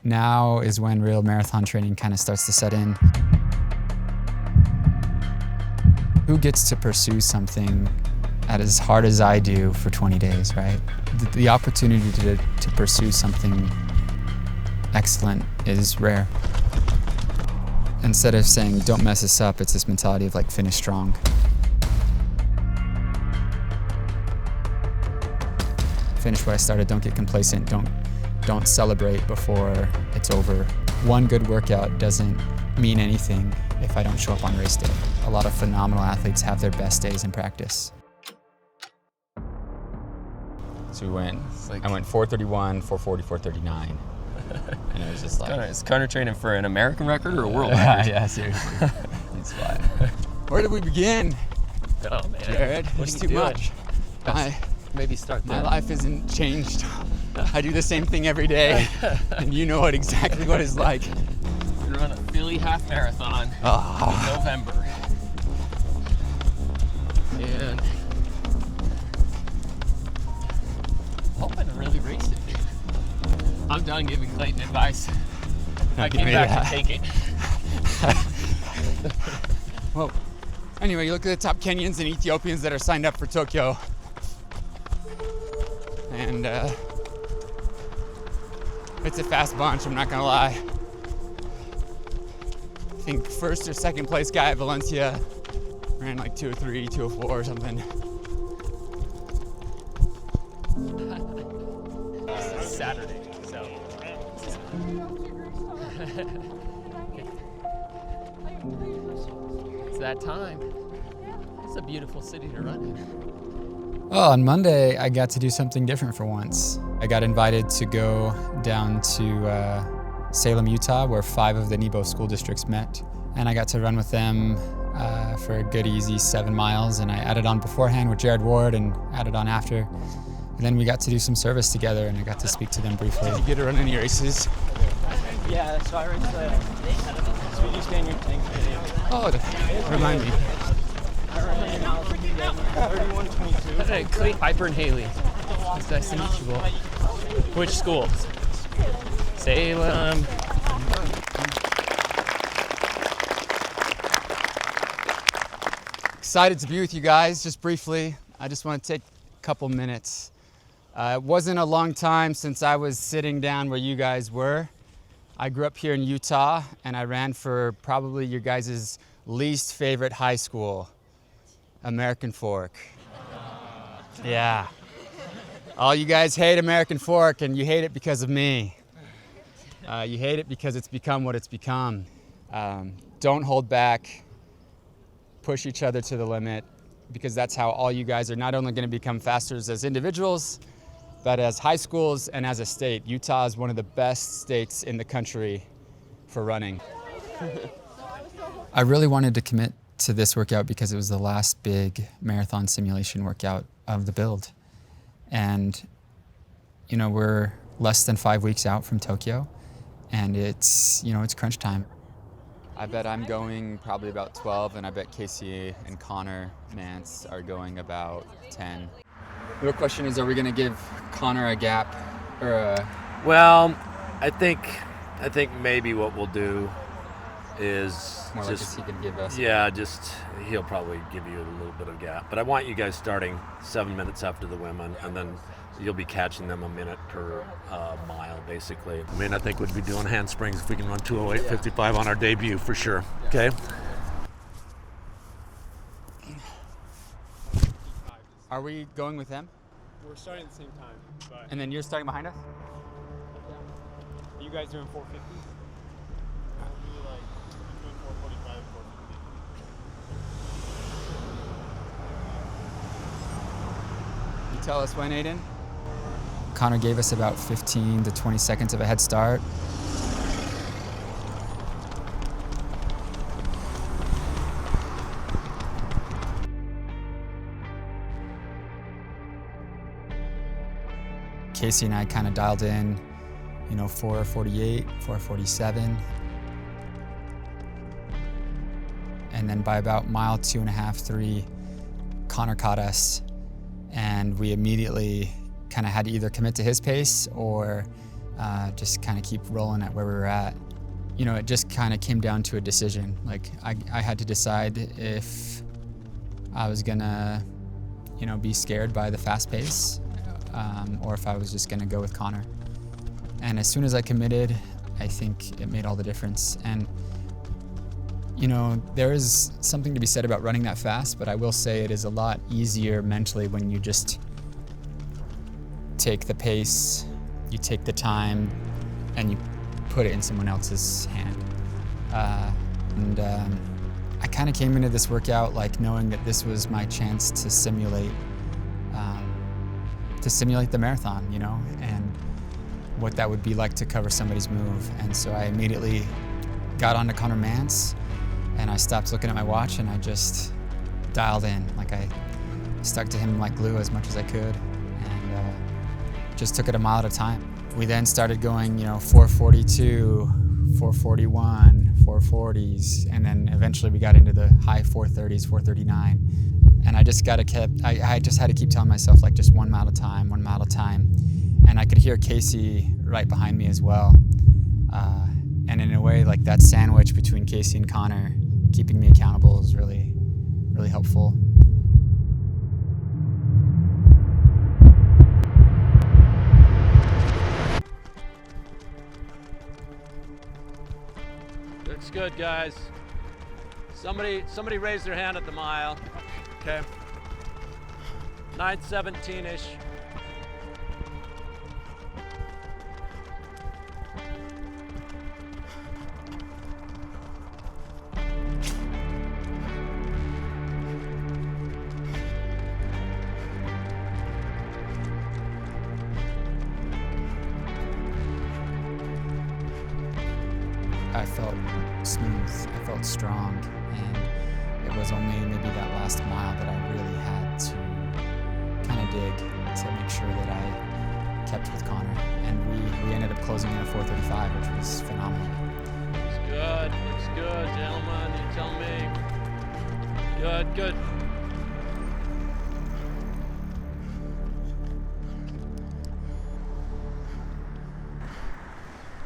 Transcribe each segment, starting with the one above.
Now is when real marathon training kind of starts to set in. Who gets to pursue something as hard as I do for 20 days, right? The opportunity to pursue something excellent is rare. Instead of saying, don't mess this up, it's this mentality of like, finish strong. Finish what I started, don't get complacent, don't celebrate before it's over. One good workout doesn't mean anything if I don't show up on race day. A lot of phenomenal athletes have their best days in practice. So I went 4:31, 4:40, 4:39. And it was just like... Is Connor training for an American record or a world record? Yeah, seriously. He's fine. Where did we begin? Oh, man. Jared, it's too much. Maybe start there. My life isn't changed. I do the same thing every day, and you know exactly what it's like. We run a Philly half marathon in November. And hoping to really race it, dude. I'm done giving Clayton advice. I came back to take it. Well, anyway, you look at the top Kenyans and Ethiopians that are signed up for Tokyo. And it's a fast bunch, I'm not gonna lie. I think first or second place guy at Valencia ran like 2:03, 2:04 or something. This is Saturday, so. It's that time. It's a beautiful city to run in. Well, on Monday, I got to do something different for once. I got invited to go down to Salem, Utah, where 5 of the Nebo school districts met. And I got to run with them for a good, easy 7 miles. And I added on beforehand with Jared Ward and added on after. And then we got to do some service together, and I got to speak to them briefly. Did you get to run any races? Yeah, so I raced the Swedish Spaniard tank. Oh, remind me. I ran 31:22. Hey, Clay, Piper and Haley. It's nice to meet you both. Which school? Salem. Excited to be with you guys, just briefly. I just want to take a couple minutes. It wasn't a long time since I was sitting down where you guys were. I grew up here in Utah, and I ran for probably your guys' least favorite high school, American Fork. Yeah. All you guys hate American Fork, and you hate it because of me. You hate it because it's become what it's become. Don't hold back. Push each other to the limit, because that's how all you guys are not only going to become faster as individuals, but as high schools and as a state. Utah is one of the best states in the country for running. I really wanted to commit to this workout because it was the last big marathon simulation workout of the build. And, you know, we're less than 5 weeks out from Tokyo, and it's crunch time. I bet I'm going probably about 12, and I bet Casey and Connor Mantz are going about 10. The real question is, are we going to give Connor a gap or a... Well, I think maybe what we'll do is more just, like he can give us. Yeah, just he'll probably give you a little bit of gap. But I want you guys starting 7 minutes after the women, and then you'll be catching them a minute per mile, basically. I mean, I think we'd be doing handsprings if we can run 2:08:55 on our debut for sure. Okay. Are we going with them? We're starting at the same time, but And then you're starting behind us? you guys doing 450? I'll do like between 445 and 450. You tell us when, Aiden? Connor gave us about 15 to 20 seconds of a head start. Casey and I kind of dialed in, 4:48, 4:47. And then by about mile 2.5, 3, Connor caught us, and we immediately kind of had to either commit to his pace or just kind of keep rolling at where we were at. You know, it just kind of came down to a decision. Like I had to decide if I was gonna, you know, be scared by the fast pace, or if I was just gonna go with Connor. And as soon as I committed, I think it made all the difference. And you know, there is something to be said about running that fast, but I will say it is a lot easier mentally when you just take the pace, you take the time, and you put it in someone else's hand. I kind of came into this workout like knowing that this was my chance to simulate the marathon, you know, and what that would be like to cover somebody's move. And so I immediately got onto Connor Mantz, and I stopped looking at my watch and I just dialed in. Like I stuck to him like glue as much as I could, and just took it a mile at a time. We then started going, you know, 442, 441, 440s, and then eventually we got into the high 430s, 439. And I just I just had to keep telling myself like just 1 mile at a time, 1 mile at a time. And I could hear Casey right behind me as well. And in a way, like that sandwich between Casey and Connor, keeping me accountable is really, really helpful. Looks good, guys. Somebody raise their hand at the mile. Okay. 9:17-ish. I felt smooth, I felt strong, and it was only maybe that last mile that I really had to kind of dig to make sure that I kept with Connor. And we ended up closing in at 4:35, which was phenomenal. Looks good, gentlemen, you tell me. Good.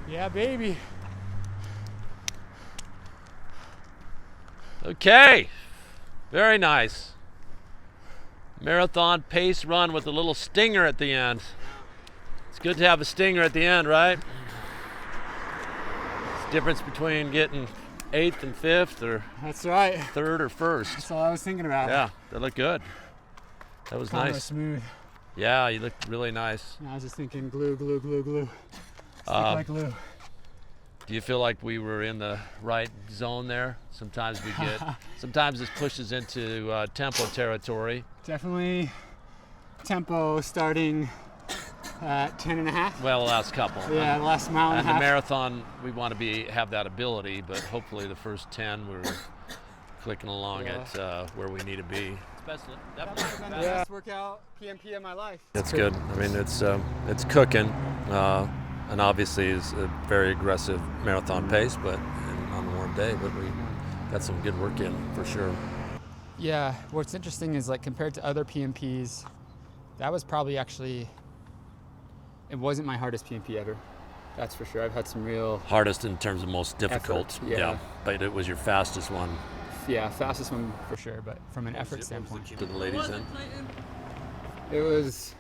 Yeah, baby. Okay, very nice. Marathon pace run with a little stinger at the end. It's good to have a stinger at the end, right? It's the difference between getting 8th and 5th or That's right. 3rd or 1st. That's all I was thinking about. Yeah, that looked good. That was Connor was nice. smooth. Yeah, you looked really nice. And I was just thinking glue. Stick like glue. Do you feel like we were in the right zone there? Sometimes this pushes into tempo territory. Definitely tempo starting at 10.5. Well, the last couple. Yeah, the last mile and a And the half. marathon, we want to have that ability, but hopefully the first 10 we're clicking along at where we need to be. Especially, definitely. The best workout PMP of my life. That's good. I mean, it's cooking, and obviously it's a very aggressive marathon pace, but on a warm day. But we got some good work in for sure. Yeah, what's interesting is like compared to other PMPs, that was probably actually, it wasn't my hardest PMP ever. That's for sure. I've had some real Hardest in terms of most difficult. Effort, yeah. But it was your fastest one. Yeah, fastest one for sure, but from an effort standpoint. To the ladies in. It was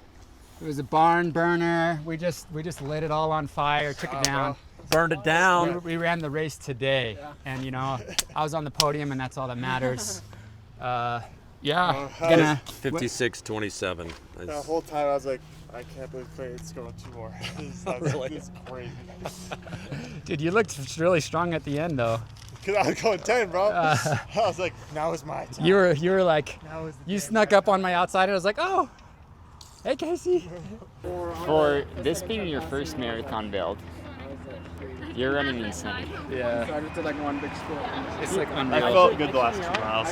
a barn burner. We just lit it all on fire, took it down. Burned it down. We ran the race today, and you know, I was on the podium, and that's all that matters. Gonna 56:27. The whole time I was like, I can't believe Clayton's going 2 more. This is crazy. Dude, you looked really strong at the end, though. Because I was going 10, bro. I was like, now is my time. You were like, you snuck up on my outside, and I was like, oh, hey, Casey. For this being your first marathon build, you're running insane. Yeah. So I just did like one big split. It's like I unreal. felt good the last 2 miles.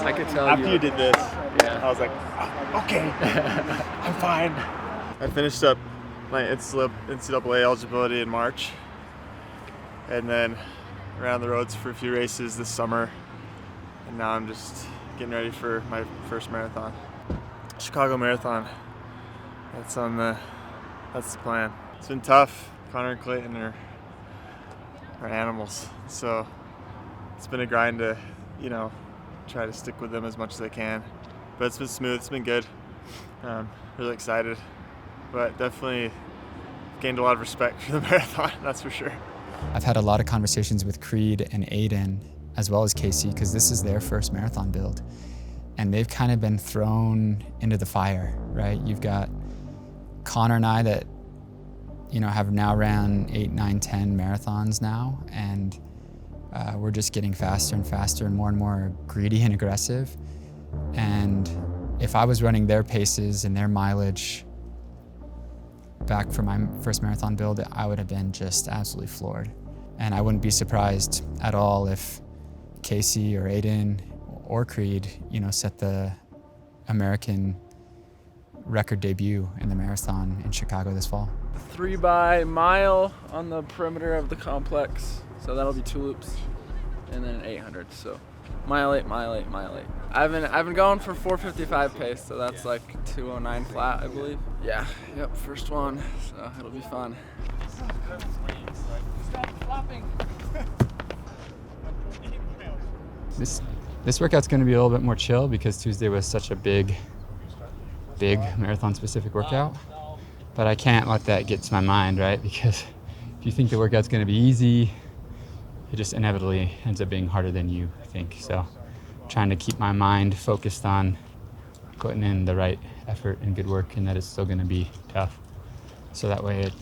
I could tell After you did this, Yeah. I was like, okay, I'm fine. I finished up my NCAA eligibility in March, and then ran on the roads for a few races this summer, and now I'm just getting ready for my first marathon. Chicago Marathon. That's the plan. It's been tough. Connor and Clayton are animals. So it's been a grind to, try to stick with them as much as I can. But it's been smooth, it's been good. Really excited, but definitely gained a lot of respect for the marathon, that's for sure. I've had a lot of conversations with Creed and Aiden, as well as Casey, because this is their first marathon build. And they've kind of been thrown into the fire, right? You've got Connor and I that, have now ran 8, 9, 10 marathons now, and we're just getting faster and faster and more greedy and aggressive. And if I was running their paces and their mileage back for my first marathon build, I would have been just absolutely floored. And I wouldn't be surprised at all if Casey or Aiden or Creed, set the American record debut in the marathon in Chicago this fall. 3 by mile on the perimeter of the complex, so that'll be 2 loops, and then an 800. So mile 8, mile 8, mile 8. I've been going for 4:55 pace, so that's like 2:09 flat, I believe. Yeah, yep, first one, so it'll be fun. This workout's going to be a little bit more chill because Tuesday was such a big marathon-specific workout. But I can't let that get to my mind, right? Because if you think the workout's going to be easy, it just inevitably ends up being harder than you think. So I'm trying to keep my mind focused on putting in the right effort and good work, and that it's still going to be tough. So that way it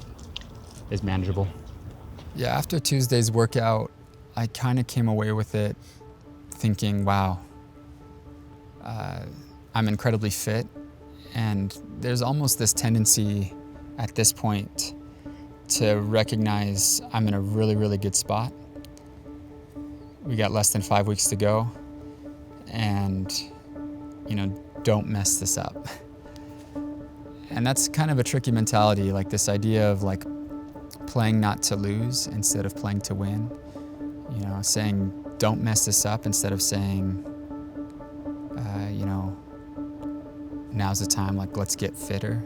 is manageable. Yeah, after Tuesday's workout, I kind of came away with it thinking, wow, I'm incredibly fit. And there's almost this tendency at this point to recognize I'm in a really, really good spot. We got less than 5 weeks to go, and, don't mess this up. And that's kind of a tricky mentality, like this idea of like playing not to lose instead of playing to win. Saying don't mess this up instead of saying, now's the time, like let's get fitter.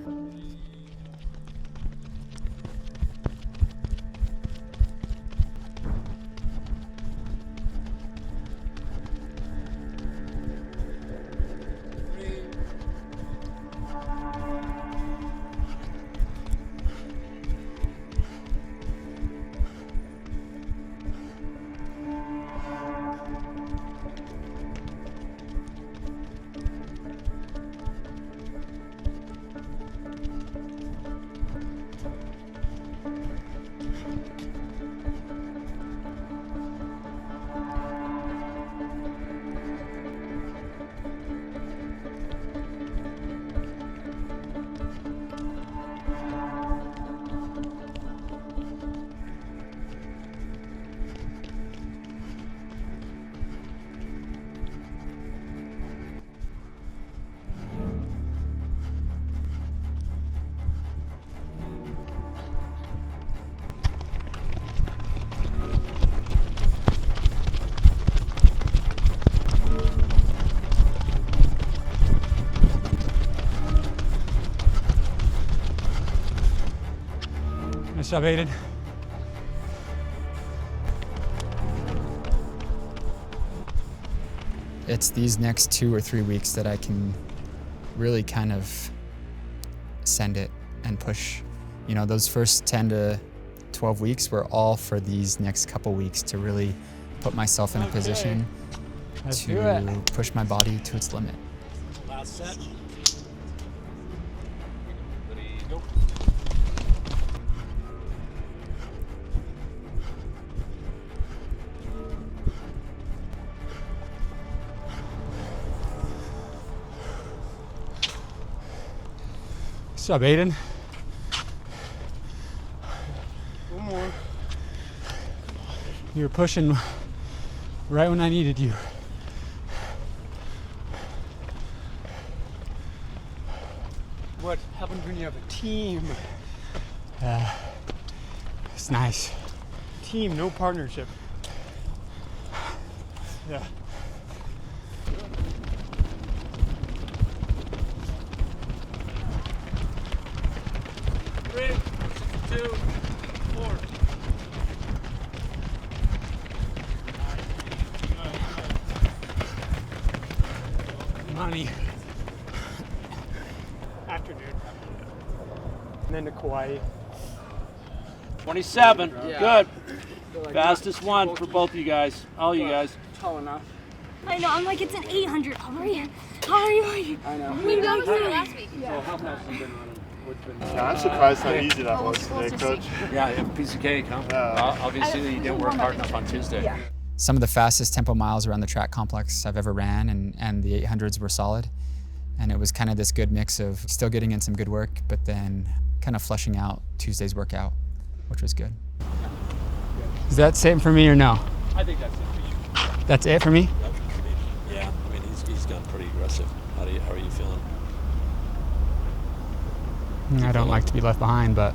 Nice job, Aiden. It's these next 2 or 3 weeks that I can really kind of send it and push. Those first 10 to 12 weeks were all for these next couple weeks to really put myself in a position to push my body to its limit. Last set. What's up, Aiden? One more. You were pushing right when I needed you. What happens when you have a team? It's nice. Team, no partnership. Yeah. 3, 2, money. Afternoon. And then to Kauai. 27. Good. Fastest one for both you guys. All you guys. Tall enough. I know, I'm like, it's an 800. How are you? I know. We got last week. So how fast have you been running? Yeah, I'm surprised how easy that was today, Coach. Yeah, you have a piece of cake, huh? Obviously, you didn't work hard enough on Tuesday. Yeah. Some of the fastest tempo miles around the track complex I've ever ran, and the 800s were solid. And it was kind of this good mix of still getting in some good work, but then kind of flushing out Tuesday's workout, which was good. Is that same for me or no? I think that's it for you. That's it for me? Yeah, I mean, he's gone pretty aggressive. How are you feeling? I don't like to be left behind, but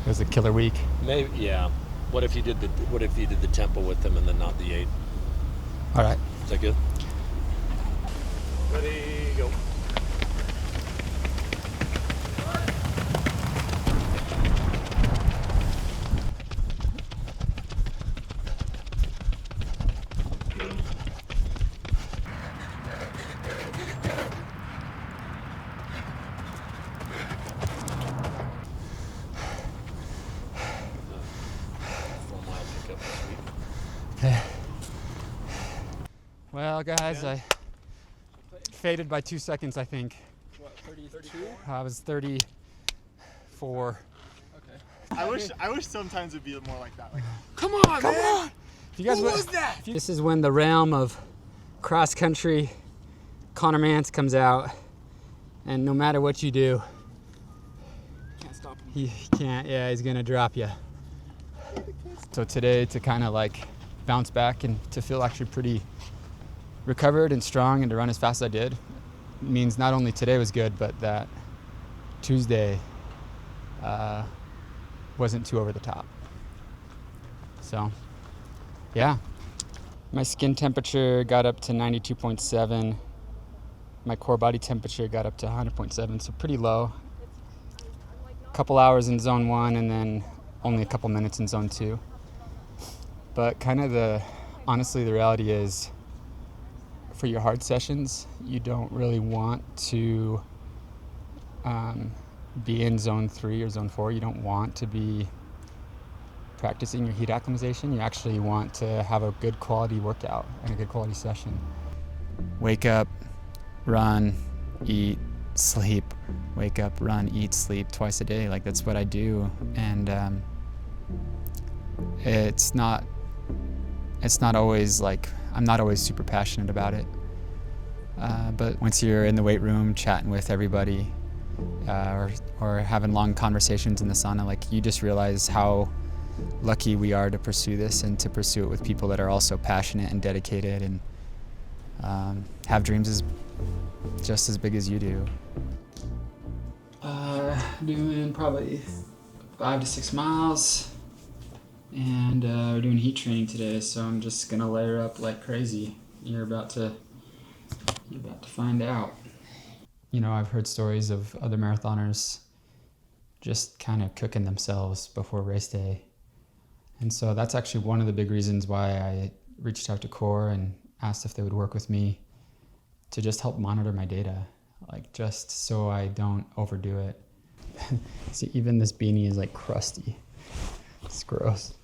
it was a killer week. Maybe, yeah. What if you did the tempo with them and then not the 8? All right. Is that good? Ready, go. Well, guys, I faded by 2 seconds, I think. What, 32? I was 34. I wish sometimes it'd be more like that. Like, Come on! If you guys was that? This is when the realm of cross country Connor Mantz comes out, and no matter what you do, Can't stop him. he can't. Yeah, he's gonna drop you. So today, to kind of like bounce back and to feel actually pretty recovered and strong and to run as fast as I did means not only today was good, but that Tuesday wasn't too over the top. So, yeah. My skin temperature got up to 92.7. My core body temperature got up to 100.7, so pretty low. A couple hours in zone 1 and then only a couple minutes in zone 2. But kind of honestly, the reality is, for your hard sessions, you don't really want to be in zone 3 or zone 4. You don't want to be practicing your heat acclimatization. You actually want to have a good quality workout and a good quality session. Wake up, run, eat, sleep. Wake up, run, eat, sleep twice a day. Like, that's what I do. And it's not always like, I'm not always super passionate about it. But once you're in the weight room chatting with everybody or having long conversations in the sauna, like, you just realize how lucky we are to pursue this and to pursue it with people that are also passionate and dedicated and have dreams just as big as you do. Doing probably 5 to 6 miles. And we're doing heat training today, so I'm just gonna layer up like crazy. You're about to find out. You know, I've heard stories of other marathoners just kind of cooking themselves before race day. And so that's actually one of the big reasons why I reached out to Core and asked if they would work with me to just help monitor my data, like just so I don't overdo it. See, even this beanie is like crusty. It's gross.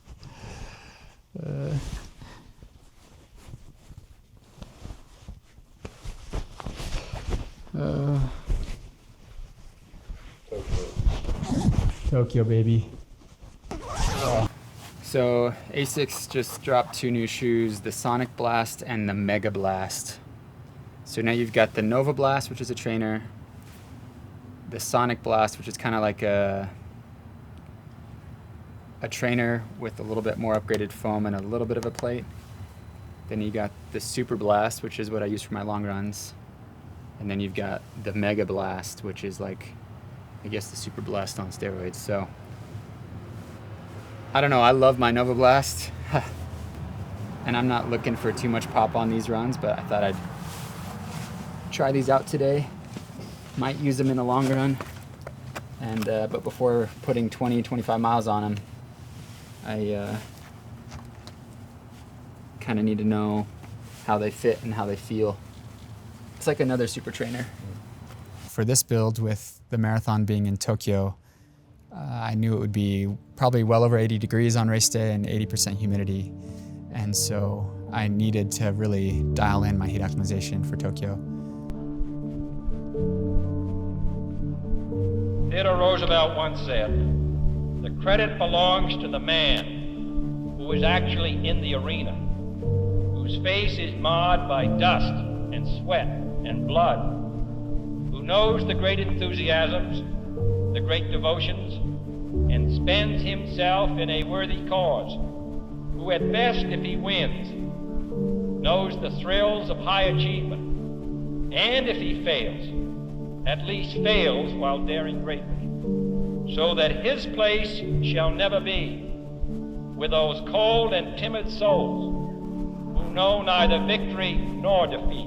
Tokyo, baby. So Asics just dropped 2 new shoes, the Sonic Blast and the Mega Blast. So now you've got the Nova Blast, which is a trainer, the Sonic Blast, which is kind of like a trainer with a little bit more upgraded foam and a little bit of a plate. Then you got the Super Blast, which is what I use for my long runs. And then you've got the Mega Blast, which is like, I guess, the Super Blast on steroids. So, I don't know, I love my Nova Blast. And I'm not looking for too much pop on these runs, but I thought I'd try these out today. Might use them in the long run. And but before putting 20, 25 miles on them, I kind of need to know how they fit and how they feel. It's like another super trainer. For this build, with the marathon being in Tokyo, I knew it would be probably well over 80 degrees on race day and 80% humidity. And so I needed to really dial in my heat optimization for Tokyo. Theodore Roosevelt once said, "The credit belongs to the man who is actually in the arena, whose face is marred by dust and sweat and blood, who knows the great enthusiasms, the great devotions, and spends himself in a worthy cause, who at best, if he wins, knows the thrills of high achievement, and if he fails, at least fails while daring greatly, so that his place shall never be with those cold and timid souls who know neither victory nor defeat,